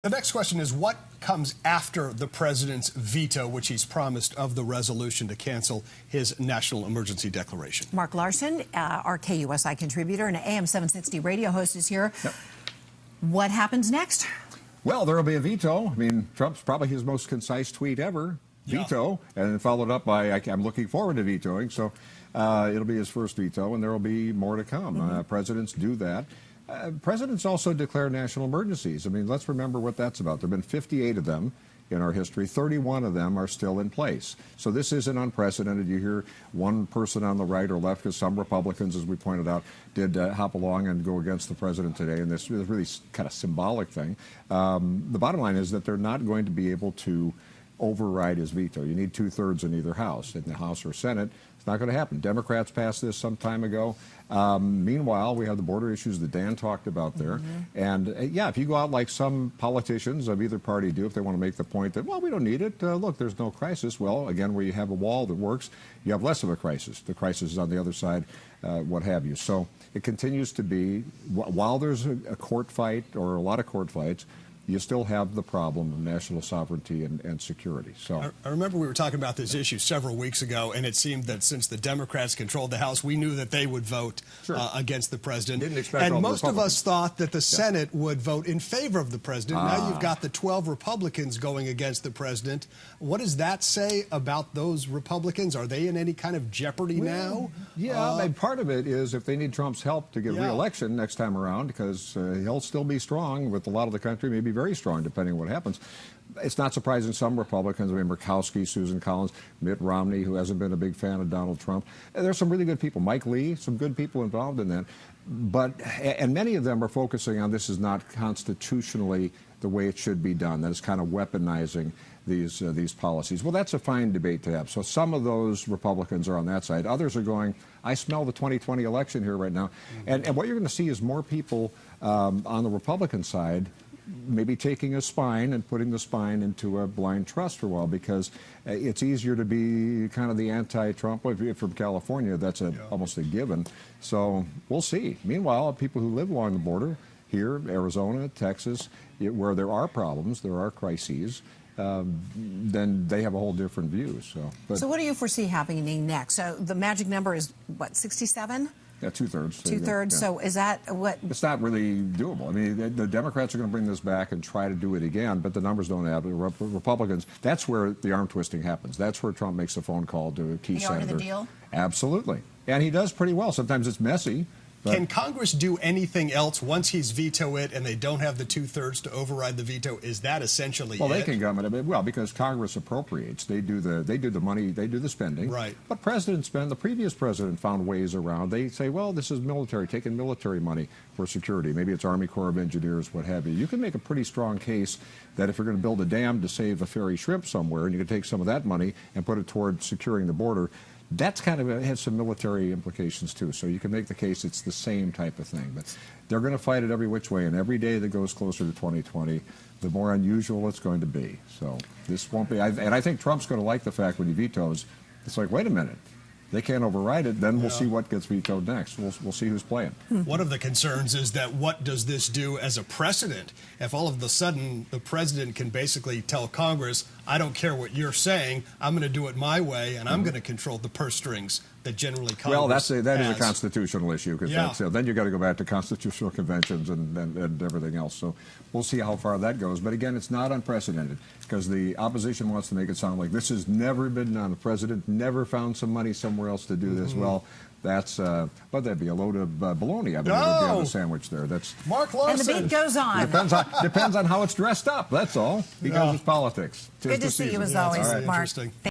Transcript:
The next question is, what comes after the president's veto, which he's promised, of the resolution to cancel his national emergency declaration? Mark Larson, our KUSI contributor and AM 760 radio host, is here. Yep. What happens next? Well, there will be a veto. I mean, Trump's probably his most concise tweet ever. Veto, and then followed up by, I'm looking forward to vetoing. So it'll be his first veto, and there will be more to come. Presidents do that. Presidents also declare national emergencies. I mean, let's remember what that's about. There have been 58 of them in our history. 31 of them are still in place. So this isn't unprecedented. You hear one person on the right or left, because some Republicans, as we pointed out, did hop along and go against the president today, and this is really kind of symbolic thing. The bottom line is that they're not going to be able to override his veto. You need 2/3 in either house, in the House or Senate. It's not going to happen. Democrats passed this some time ago. Meanwhile, we have the border issues that Dan talked about there. And yeah, if you go out like some politicians of either party do, if they want to make the point that, well, we don't need it, look, there's no crisis. Well, again, where you have a wall that works, you have less of a crisis. The crisis is on the other side, what have you. So it continues to be, while there's a court fight or a lot of court fights, you still have the problem of national sovereignty and security. So I remember we were talking about this issue several weeks ago, and it seemed that since the Democrats controlled the House, we knew that they would vote against the president. Didn't expect and all most of us thought that the Yeah. Senate would vote in favor of the president. Now you've got the 12 Republicans going against the president. What does that say about those Republicans? Are they in any kind of jeopardy now? Yeah, and part of it is if they need Trump's help to get re-election next time around, because he'll still be strong with a lot of the country, maybe very strong, depending on what happens. It's not surprising some Republicans, I mean, Murkowski, Susan Collins, Mitt Romney, who hasn't been a big fan of Donald Trump. There's some really good people. Mike Lee, some good people involved in that. And many of them are focusing on this is not constitutionally the way it should be done. That is kind of weaponizing these policies. Well, that's a fine debate to have. So some of those Republicans are on that side. Others are going, I smell the 2020 election here right now. And what you're going to see is more people on the Republican side maybe taking a spine and putting the spine into a blind trust for a while, because it's easier to be kind of the anti-Trump. If you're from California, that's almost a given. So we'll see. Meanwhile, people who live along the border here, Arizona, Texas, where there are problems, there are crises, then they have a whole different view. So what do you foresee happening next? So the magic number is, what, 67? Yeah, 2/3. 2/3. So is that what? It's not really doable. I mean, the Democrats are going to bring this back and try to do it again, but the numbers don't add. Republicans, that's where the arm twisting happens. That's where Trump makes a phone call to a key senator. The deal? Absolutely. And he does pretty well. Sometimes it's messy. Can Congress do anything else once he's veto it and they don't have the 2/3 to override the veto? Is that essentially well, it? They can come in a bit. Well, because Congress appropriates. They do the money, they do the spending. Right. But presidents spend, the previous president found ways around. They say, well, this is military, taking military money for security. Maybe it's Army Corps of Engineers, what have you. You can make a pretty strong case that if you're going to build a dam to save a ferry shrimp somewhere, and you can take some of that money and put it toward securing the border, that's kind of has some military implications too. So you can make the case it's the same type of thing. But they're going to fight it every which way, and every day that goes closer to 2020, the more unusual it's going to be. So this won't be. And I think Trump's going to like the fact when he vetoes, it's like, wait a minute, they can't override it. Then we'll see what gets vetoed next. We'll see who's playing. One of the concerns is that what does this do as a precedent? If all of a sudden the president can basically tell Congress, I don't care what you're saying, I'm going to do it my way, and I'm going to control the purse strings that generally Congress Well, that is a constitutional issue, because then you've got to go back to constitutional conventions and everything else. So we'll see how far that goes. But again, it's not unprecedented, because the opposition wants to make it sound like this has never been done. The president never found some money somewhere else to do this. Well, that's, but that'd be a load of baloney. I mean, would be on the sandwich there. That's Mark Larson. And the beat goes on. Depends on how it's dressed up. That's all, because it's politics. Good to see you as always, Mark.